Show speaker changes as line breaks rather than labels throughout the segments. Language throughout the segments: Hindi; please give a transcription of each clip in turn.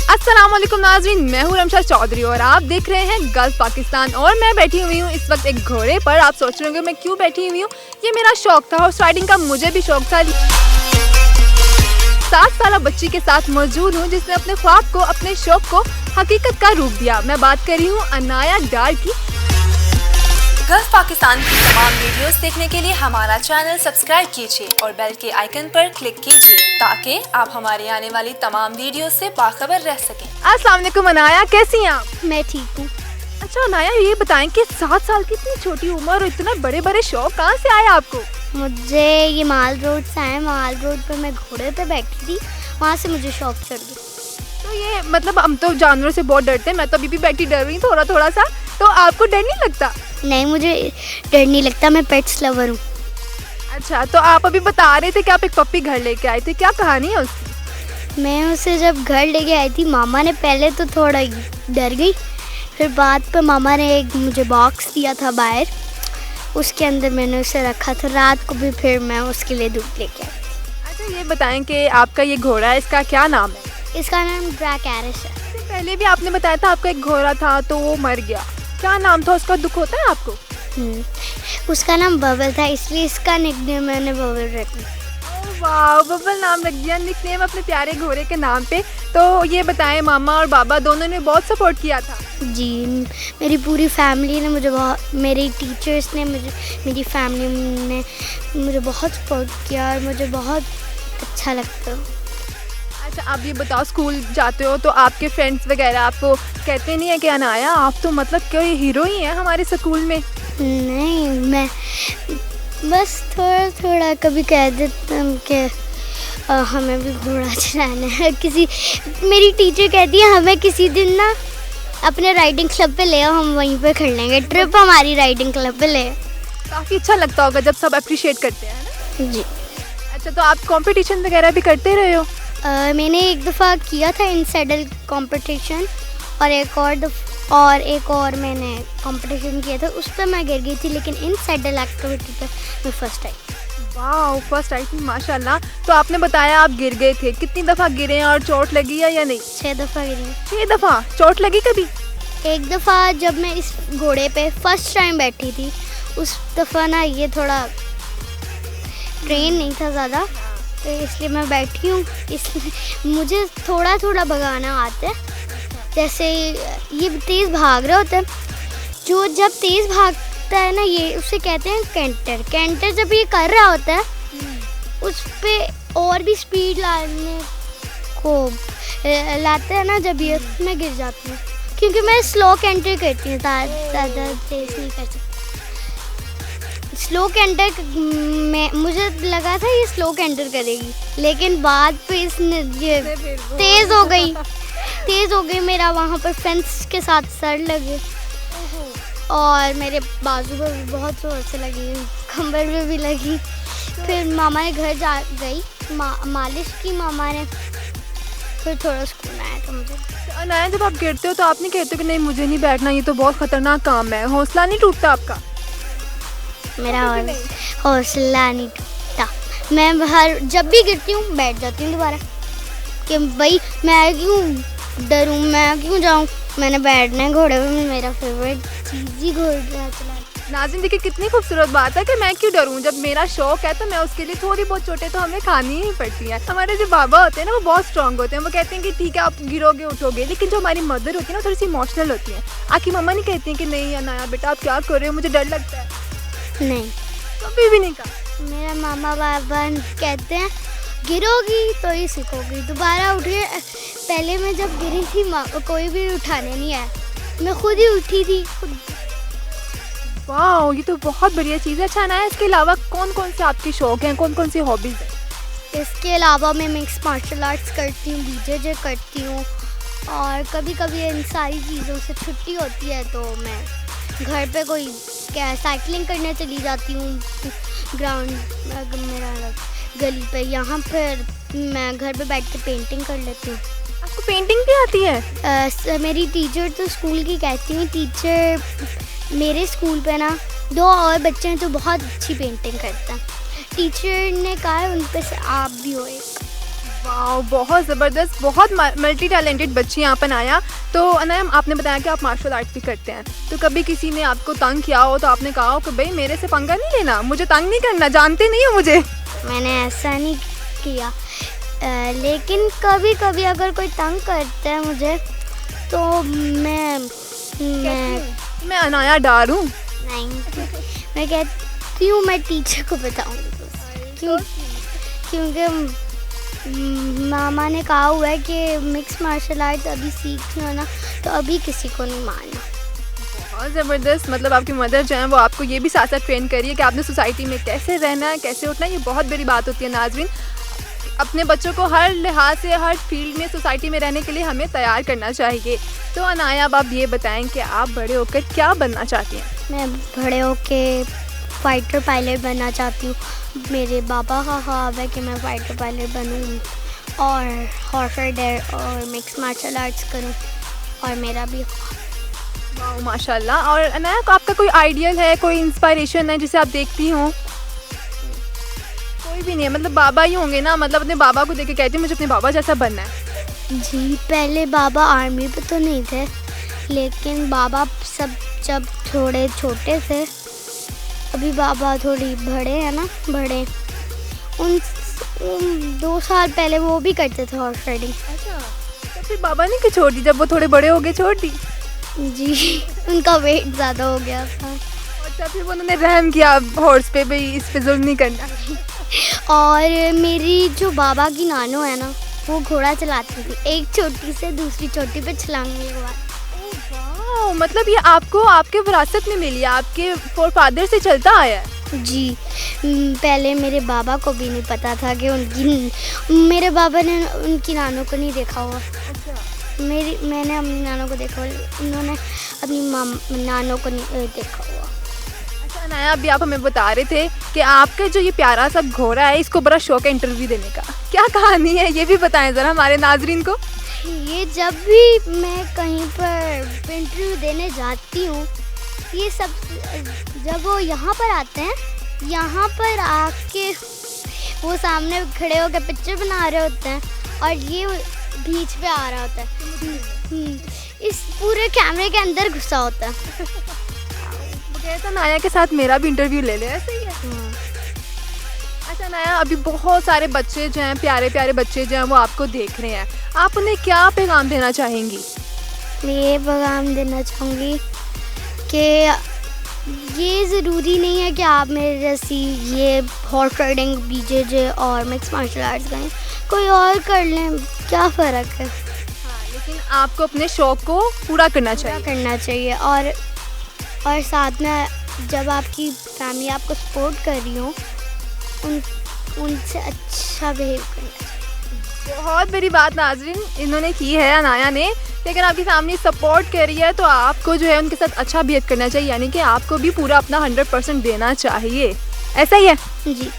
अस्सलाम वालेकुम नाज़रीन, मैं हूँ रमशा चौधरी और आप देख रहे हैं गल्फ पाकिस्तान। और मैं बैठी हुई हूँ इस वक्त एक घोड़े पर। आप सोच रहे होंगे मैं क्यों बैठी हुई हूँ। ये मेरा शौक था, हॉर्स राइडिंग का मुझे भी शौक था। 7 साल बच्ची के साथ मौजूद हूँ जिसने अपने ख्वाब को, अपने शौक को हकीकत का रूप दिया। मैं बात कर रही हूँ अनाया डार की।
गल्फ पाकिस्तान की तमाम वीडियोस देखने के लिए हमारा चैनल सब्सक्राइब कीजिए और बेल के आइकन पर क्लिक कीजिए ताकि आप हमारी आने वाली तमाम वीडियोस से बाखबर रह सकें।
अस्सलाम वालेकुम अनाया, कैसी हैं आप?
मैं ठीक हूँ।
अच्छा अनाया, ये बताएं कि 7 साल की इतनी छोटी उम्र और इतने बड़े बड़े शौक कहाँ से आए आपको?
मुझे ये माल रोड से आए। माल रोड पर मैं घोड़े पे बैठी थी, वहाँ से मुझे शौक चढ़ गया।
तो ये मतलब हम तो जानवरों से बहुत डरते हैं। मैं तो अभी भी बैठी डर रही हूँ थोड़ा सा। तो आपको डर नहीं लगता?
नहीं, मुझे डर नहीं लगता, मैं पेट्स लवर हूँ।
अच्छा, तो आप अभी बता रहे थे कि आप एक पप्पी घर लेके आए थे, क्या कहानी है उसकी?
मैं उसे जब घर लेके आई थी, मामा ने पहले तो थोड़ा डर गई, फिर बाद पर मामा ने एक मुझे बॉक्स दिया था बाहर, उसके अंदर मैंने उसे रखा था। रात को भी फिर मैं उसके लिए दूध लेके आई।
अच्छा, ये बताएं कि आपका ये घोड़ा है, इसका क्या नाम है?
इसका नाम ब्लैक एरिस है।
इससे पहले भी आपने बताया था आपका एक घोड़ा था तो वो मर गया, क्या नाम था उसका? दुख होता है आपको?
उसका नाम बबल था, इसलिए इसका निकनेम मैंने बबल रख दिया।
वाह, बबल नाम रख दिया, निकनेम अपने प्यारे घोड़े के नाम पे। तो ये बताएं, मामा और बाबा दोनों ने बहुत सपोर्ट किया था?
जी, मेरी पूरी फैमिली ने मुझे बहुत, मेरे टीचर्स ने मुझे, मेरी फैमिली ने मुझे बहुत सपोर्ट किया और मुझे बहुत अच्छा लगता है।
अच्छा, आप ये बताओ, स्कूल जाते हो तो आपके फ्रेंड्स वगैरह आपको कहते नहीं है कि अनाया आप तो मतलब कोई हीरो ही है हमारे स्कूल में?
नहीं, मैं बस थोड़ा थोड़ा कभी कह देता हूँ कि हमें भी घोड़ा चलाना है। मेरी टीचर कहती है हमें किसी दिन ना अपने राइडिंग क्लब पे ले आओ, हम वहीं पे खेल लेंगे। ट्रिप हमारी राइडिंग क्लब पे ले।
काफ़ी अच्छा लगता होगा जब सब अप्रिशिएट करते हैं ना?
जी।
अच्छा, तो आप कंपटीशन वगैरह भी करते रहे हो?
मैंने एक दफ़ा किया था इन सैडल कंपटीशन और एक और मैंने कंपटीशन किया था, उस पर मैं गिर गई थी, लेकिन इन सैडल एक्टिविटी पे मैं फर्स्ट आई।
वाह, फर्स्ट आई थी, माशाल्लाह। तो आपने बताया आप गिर गए थे, कितनी दफ़ा गिरे हैं और चोट लगी है या नहीं?
6 दफ़ा गिरी।
6 दफ़ा चोट लगी कभी?
एक दफ़ा जब मैं इस घोड़े पे फर्स्ट टाइम बैठी थी, उस दफ़ा ना ये थोड़ा ट्रेन नहीं था ज़्यादा, तो इसलिए मैं बैठी हूँ। इसलिए मुझे थोड़ा थोड़ा भगाना आता है। जैसे ये तेज़ भाग रहा होता है, जो जब तेज़ भागता है ना, ये उसे कहते हैं कैंटर। जब ये कर रहा होता है उस पे और भी स्पीड लाने को लाता है ना, जब ये मैं गिर जाती हूँ, क्योंकि मैं स्लो कैंटर करती हूँ, ज़्यादा तेज़ नहीं कर सकती। स्लो कैंटर में मुझे लगा था ये स्लो कैंटर करेगी, लेकिन बाद पे इसने ये तेज़ हो गई। मेरा वहाँ पर फेंस के साथ सर लगे और मेरे बाजू पर भी बहुत जोर से लगी, कमर में भी लगी। फिर मामा ने घर जा गई, मालिश की मामा ने, फिर थोड़ा सुकून आया था मुझे।
तो अनाया, जब आप गिरते हो तो आप नहीं कहते हो कि नहीं मुझे नहीं बैठना, ये तो बहुत ख़तरनाक काम है? हौसला नहीं टूटता आपका?
मेरा हौसला नहीं टूटता। मैं जब भी गिरती हूँ बैठ जाती हूँ दोबारा, कि भाई मैं क्यों डरूँ, मैं क्यों जाऊँ, मैंने बैठना है घोड़े पे। मेरा फेवरेट चीज़ ही घोड़ा चलाना।
नाज़रीन, देखिए कितनी खूबसूरत बात है कि मैं क्यों डरूं, जब मेरा शौक है तो मैं उसके लिए थोड़ी बहुत चोटें तो हमें खानी ही पड़ती हैं। हमारे जो बाबा होते हैं ना, वो बहुत स्ट्रांग होते हैं, वो कहते हैं कि ठीक है आप गिरोगे उठोगे, लेकिन जो हमारी मदर होती है ना, थोड़ी सी इमोशनल होती है। आपकी मम्मा नहीं कहती हैं कि नहीं अनाया बेटा आप क्या कर रहे हो, मुझे डर लगता है?
नहीं,
कभी भी नहीं कहा?
मेरा मामा बाबा कहते हैं गिरोगी तो ही सीखोगी, दोबारा उठे। पहले मैं जब गिरी थी कोई भी उठाने नहीं आया, मैं खुद ही उठी थी खुद।
वाह, ये तो बहुत बढ़िया चीज़ है। अच्छा अनाया, इसके अलावा कौन कौन से आपके शौक हैं, कौन कौन सी हॉबीज़ हैं?
इसके अलावा मैं मिक्स मार्शल आर्ट्स करती हूँ, बीजेजे करती हूँ, और कभी कभी इन सारी चीज़ों से छुट्टी होती है तो मैं घर पे कोई साइकिलिंग करने चली जाती हूँ ग्राउंड मेरा गली पे। यहाँ फिर मैं घर पे बैठ के पेंटिंग कर लेती हूँ।
आपको पेंटिंग भी आती है?
मेरी टीचर तो स्कूल की कहती हूँ, टीचर मेरे स्कूल पे ना 2 और बच्चे हैं जो बहुत अच्छी पेंटिंग करते हैं। टीचर ने कहा है उन पे से आप भी हो एक।
वाह, बहुत ज़बरदस्त, बहुत मल्टी टैलेंटेड बच्ची यहाँ पर आया। तो अनाया, आपने बताया कि आप मार्शल आर्ट भी करते हैं, तो कभी किसी ने आपको तंग किया हो तो आपने कहा हो कि भाई मेरे से पंगा नहीं लेना, मुझे तंग नहीं करना, जानते नहीं हो मुझे?
मैंने ऐसा नहीं किया, लेकिन कभी कभी अगर कोई तंग करता है मुझे तो
मैं अनाया डार हूँ।
नहीं, मैं कहती हूँ मैं टीचर को बताऊँगी। क्योंकि मामा ने कहा हुआ है कि मिक्स मार्शल आर्ट्स अभी सीखना ना, तो अभी किसी को नहीं मारना।
बहुत ज़बरदस्त, मतलब आपकी मदर जो है वो आपको ये भी साथ साथ ट्रेन करिए कि आपने सोसाइटी में कैसे रहना है, कैसे उठना है। ये बहुत बड़ी बात होती है नाज़रीन, अपने बच्चों को हर लिहाज से हर फील्ड में सोसाइटी में रहने के लिए हमें तैयार करना चाहिए। तो अनाया, अब आप ये बताएं कि आप बड़े होकर क्या बनना चाहती हैं?
मैं बड़े होके फाइटर पायलट बनना चाहती हूँ। मेरे बाबा का ख्वाब है कि मैं फाइटर पायलट बनूँ और हॉर्स राइडर और मिक्स मार्शल आर्ट्स करूँ, और मेरा भी
वाह, माशाल्लाह। और अनाया, आपका कोई आइडियल है, कोई इंस्पिरेशन है जिसे आप देखती हो? कोई भी नहीं है, मतलब बाबा ही होंगे ना, मतलब अपने बाबा को देख के कहती हूँ मुझे अपने बाबा जैसा बनना है।
जी, पहले बाबा आर्मी पे तो नहीं थे, लेकिन बाबा सब जब थोड़े छोटे थे, अभी बाबा थोड़ी बड़े हैं ना, बड़े उन 2 साल पहले वो भी करते थे हॉर्स राइडिंग।
अच्छा, तो फिर बाबा ने क्यों छोड़ दी जब वो थोड़े बड़े हो गए? छोड़ दी?
जी, उनका वेट ज़्यादा हो गया था।
अच्छा, फिर वो उन्होंने रहम किया हॉर्स पे, भाई इस पे जुल्म नहीं करना।
और मेरी जो बाबा की नानो है ना, वो घोड़ा चलाती थी, एक चोटी से दूसरी चोटी पे छलांग लगवा।
वाह, मतलब ये आपको आपके विरासत में मिली है, आपके फोरफादर से चलता आया है।
जी, पहले मेरे बाबा को भी नहीं पता था कि मेरे बाबा ने उनकी नानों को नहीं देखा हुआ।
अच्छा,
मैंने अपनी नानों को देखा हुआ, उन्होंने अपनी नानों को नहीं देखा हुआ।
अच्छा अनाया, अभी आप हमें बता रहे थे कि आपके जो ये प्यारा सा घोड़ा है, इसको बड़ा शौक है इंटरव्यू देने का, क्या कहानी है ये भी बताएं ज़रा हमारे नाजरीन को।
ये जब भी मैं कहीं पर इंटरव्यू देने जाती हूँ, ये सब जब वो यहाँ पर आते हैं, यहाँ पर आके वो सामने खड़े होकर पिक्चर बना रहे होते हैं और ये बीच पे आ रहा होता है, इस पूरे कैमरे के अंदर घुसा होता है।
वो कहता नाया के साथ मेरा भी इंटरव्यू ले ले, ऐसे ही है। अच्छा नाया, अभी बहुत सारे बच्चे जो हैं, प्यारे प्यारे बच्चे जो हैं, वो आपको देख रहे हैं, आप उन्हें क्या पैगाम देना चाहेंगी?
मैं ये पैगाम देना चाहूँगी कि ये ज़रूरी नहीं है कि आप मेरे जैसी ये हॉर्स राइडिंग, बीजेजे और मिक्स मार्शल आर्ट्स करें, कोई और कर लें, क्या फ़र्क है।
हाँ, लेकिन आपको अपने शौक़ को पूरा करना चाहिए।
और साथ में जब आपकी फैमिली आपको सपोर्ट कर रही हो, उनसे अच्छा बिहेव करना चाहिए।
बहुत बड़ी बात नाज़रीन इन्होंने की है अनाया ने, लेकिन आपकी फैमिली सपोर्ट कर रही है तो आपको जो है उनके साथ अच्छा बिहेव करना चाहिए, यानी कि आपको भी पूरा अपना 100% देना चाहिए, ऐसा ही है
जी।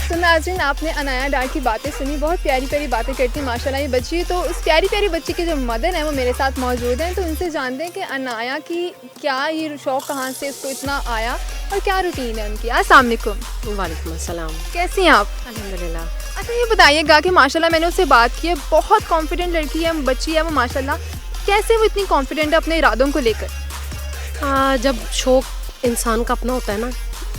तो नाज़रीन, आपने अनाया डार की बातें सुनी, बहुत प्यारी प्यारी बातें करती माशाल्लाह ये बच्ची। तो उस प्यारी प्यारी बच्ची के जो मदर हैं वो मेरे साथ मौजूद हैं, तो उनसे जानते हैं कि अनाया की क्या ये शौक़ कहाँ से इसको इतना आया और क्या रूटीन है उनकी। अस्सलाम वालेकुम।
वालेकुम अस्सलाम।
कैसी हैं आप?
अल्हम्दुलिल्लाह।
अच्छा ये बताइएगा कि माशाल्लाह मैंने उससे बात की है, बहुत कॉन्फिडेंट लड़की है, बच्ची है वो माशाल्लाह, कैसे वो इतनी कॉन्फिडेंट है अपने इरादों को लेकर?
जब शौक़ इंसान का अपना होता है ना,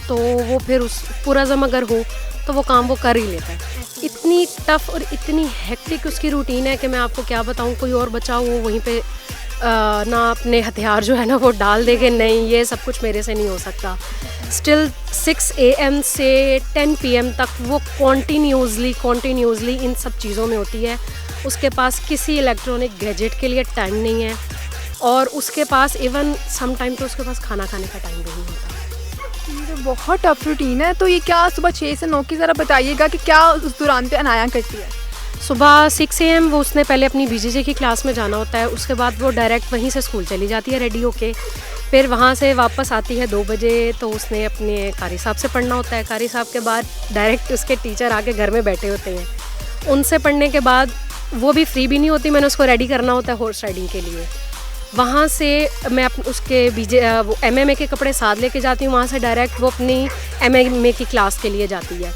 तो वो फिर उस पुरज़म अगर हो तो वो काम वो कर ही लेता है। इतनी टफ़ और इतनी हेक्टिक उसकी रूटीन है कि मैं आपको क्या बताऊँ, कोई और बच्चा हो वहीं पे ना अपने हथियार जो है ना वो डाल देंगे, नहीं ये सब कुछ मेरे से नहीं हो सकता। स्टिल 6 AM से 10 PM तक वो कॉन्टीन्यूसली इन सब चीज़ों में होती है। उसके पास किसी इलेक्ट्रॉनिक गैजेट के लिए टाइम नहीं है, और उसके पास इवन सम टाइम तो उसके पास खाना खाने का टाइम भी नहीं होता।
ये तो बहुत टफ रूटीन है। तो ये क्या सुबह 6 से 9 की ज़रा बताइएगा कि क्या उस दौरान पे अनाया करती है?
सुबह 6 AM वो उसने पहले अपनी बीजेजे की क्लास में जाना होता है, उसके बाद वो डायरेक्ट वहीं से स्कूल चली जाती है रेडी होके, फिर वहाँ से वापस आती है 2 बजे, तो उसने अपने कारी साहब से पढ़ना होता है। कारी साहब के बाद डायरेक्ट उसके टीचर आके घर में बैठे होते हैं, उनसे पढ़ने के बाद वो भी फ्री भी नहीं होती, मैंने उसको रेडी करना होता है हॉर्स राइडिंग के लिए। वहाँ से मैं उसके वो MMA के कपड़े साथ लेके जाती हूँ, वहाँ से डायरेक्ट वो अपनी MMA की क्लास के लिए जाती है।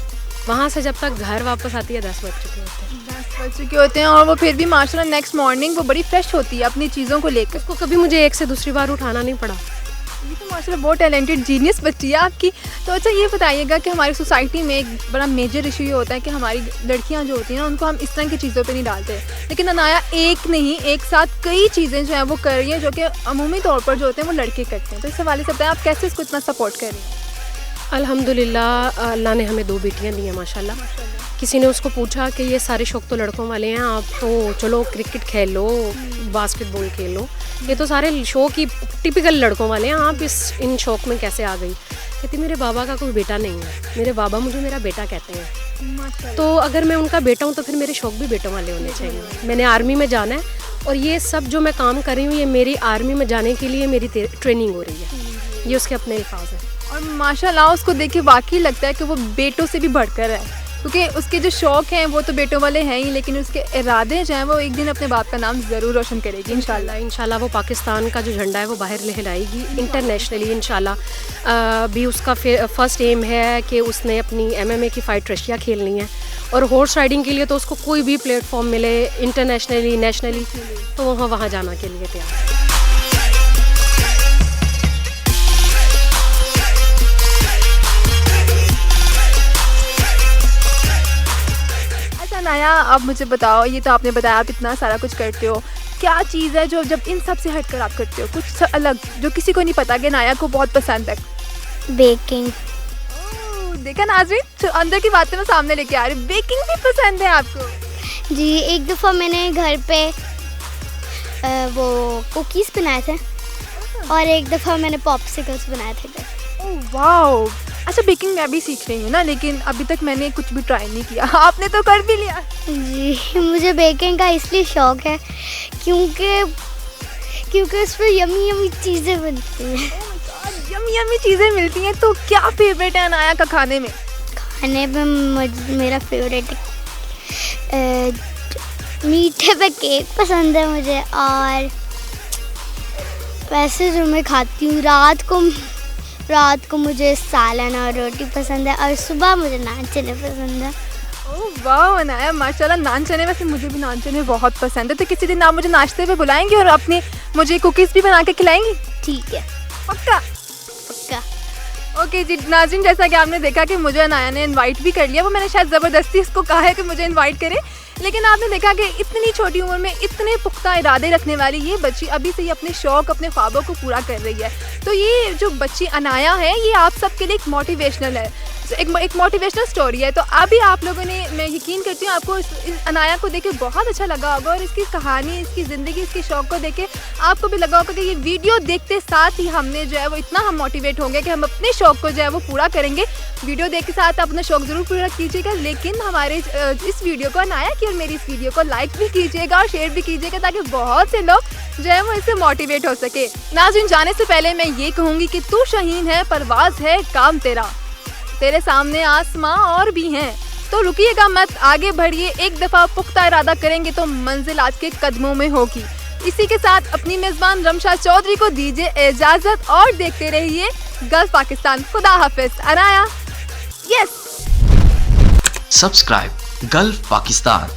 वहाँ से जब तक घर वापस आती है 10 बज चुके होते हैं।
10 बज चुके होते हैं और वो फिर भी माशाल्लाह नेक्स्ट मॉर्निंग वो बड़ी फ्रेश होती है अपनी चीज़ों को लेकर।
उसको कभी मुझे एक से दूसरी बार उठाना नहीं पड़ा।
ये तो माशाल्लाह बहुत टैलेंटेड जीनियस बच्ची है आपकी। तो अच्छा ये बताइएगा कि हमारी सोसाइटी में एक बड़ा मेजर इशू ये होता है कि हमारी लड़कियां जो होती हैं ना उनको हम इस तरह की चीज़ों पे नहीं डालते, लेकिन अनाया एक नहीं एक साथ कई चीज़ें जो हैं वो कर रही हैं जो कि अमूमी तौर पर जो होते हैं वो लड़के करते हैं। तो इस हवाले से बताएं आप कैसे इसको इतना सपोर्ट कर रही हैं?
अल्हम्दुलिल्लाह अल्लाह ने हमें 2 बेटियां दी हैं माशाल्लाह। किसी ने उसको पूछा कि ये सारे शौक़ तो लड़कों वाले हैं, आप तो चलो क्रिकेट खेल लो, बास्केटबॉल खेल लो, ये तो सारे शौक़ ही टिपिकल लड़कों वाले हैं, आप इन शौक़ में कैसे आ गई? कहती मेरे बाबा का कोई बेटा नहीं है, मेरे बाबा मुझे मेरा बेटा कहते हैं। तो अगर मैं उनका बेटा हूँ तो फिर मेरे शौक़ भी बेटों वाले होने चाहिए। मैंने आर्मी में जाना है और ये सब जो मैं काम कर रही हूँ ये मेरी आर्मी में जाने के लिए मेरी ट्रेनिंग हो रही है, ये उसके अपने अल्फाज हैं।
और माशाल्लाह उसको देख के वाकई लगता है कि वो बेटों से भी बढ़कर है, क्योंकि उसके जो शौक़ हैं वो तो बेटों वाले हैं ही, लेकिन उसके इरादे जो हैं वो एक दिन अपने बाप का नाम ज़रूर रोशन करेगी इंशाल्लाह। वो पाकिस्तान का जो झंडा है वो बाहर लहराएगी इंटरनेशनली इंशाल्लाह। भी उसका फर्स्ट एम है कि उसने अपनी MMA की फ़ाइट रशिया खेलनी है, और हॉर्स राइडिंग के लिए तो उसको कोई भी प्लेटफॉर्म मिले इंटरनेशनली नेशनली तो वो वहाँ जाना के लिए तैयार है। अनाया अब मुझे बताओ, ये तो आपने बताया आप इतना सारा कुछ करते हो, क्या चीज़ है जो जब इन सब से हटकर आप करते हो कुछ अलग जो किसी को नहीं पता कि अनाया को बहुत पसंद है?
बेकिंग।
देखा नाज़रीन, तो अंदर की बातें मैं सामने लेके आ रही हूँ, बेकिंग भी पसंद है आपको?
जी, एक दफ़ा मैंने घर पे वो कुकीज़ बनाए थे और एक दफ़ा मैंने पॉप्सिकल्स बनाए थे।
ओह वाओ, अच्छा बेकिंग मैं भी सीख रही हूँ ना, लेकिन अभी तक मैंने कुछ भी ट्राई नहीं किया, आपने तो कर भी लिया।
जी, मुझे बेकिंग का इसलिए शौक़ है क्योंकि उस पर यमी यमी चीज़ें बनती हैं।
यमी यमी चीज़ें मिलती हैं। तो क्या फेवरेट है अनाया का खाने में?
खाने में मेरा फेवरेट मीठे पे केक पसंद है मुझे, और वैसे जो मैं खाती हूँ रात को मुझे सालन और रोटी पसंद है, और सुबह मुझे नान चने पसंद है।
ओह वाह अनाया, माशाल्लाह नान चने, वैसे मुझे भी नान चने बहुत पसंद है। तो किसी दिन आप मुझे नाश्ते पे बुलाएंगे और अपने मुझे कुकीज़ भी बना के खिलाएंगी?
ठीक है,
पक्का? ओके जी नाज़रीन, जैसा कि आपने देखा कि मुझे अनाया ने इनवाइट भी कर लिया, वो मैंने शायद ज़बरदस्ती इसको कहा है कि मुझे इनवाइट करे, लेकिन आपने देखा कि इतनी छोटी उम्र में इतने पुख्ता इरादे रखने वाली ये बच्ची अभी से ही अपने शौक़ अपने ख्वाबों को पूरा कर रही है। तो ये जो बच्ची अनाया है ये आप सबके लिए एक मोटिवेशनल है, एक मोटिवेशनल स्टोरी है। तो अभी आप लोगों ने, मैं यकीन करती हूँ आपको इस अनाया को देख के बहुत अच्छा लगा होगा, और इसकी कहानी, इसकी ज़िंदगी, इसके शौक़ को देख के आपको भी लगा होगा कि ये वीडियो देखते साथ ही हमने जो है वो इतना हम मोटिवेट होंगे कि हम अपने शौक़ को जो है वो पूरा करेंगे। वीडियो देख के साथ आप अपना शौक़ ज़रूर पूरा कीजिएगा, लेकिन हमारे इस वीडियो को अनाया की और मेरी इस वीडियो को लाइक भी कीजिएगा और शेयर भी कीजिएगा, ताकि बहुत से लोग जो है वो इससे मोटिवेट हो सके। नाज़रीन, जाने से पहले मैं ये कहूँगी कि तू शाहीन है, परवाज़ है काम तेरे सामने आसमां और भी हैं, तो रुकिएगा मत, आगे बढ़िए, एक दफ़ा पुख्ता इरादा करेंगे तो मंजिल आज के कदमों में होगी। इसी के साथ अपनी मेज़बान रमशा चौधरी को दीजिए इजाज़त और देखते रहिए गल्फ पाकिस्तान। खुदा हाफिज़। Anaya, yes,
subscribe gulf Pakistan.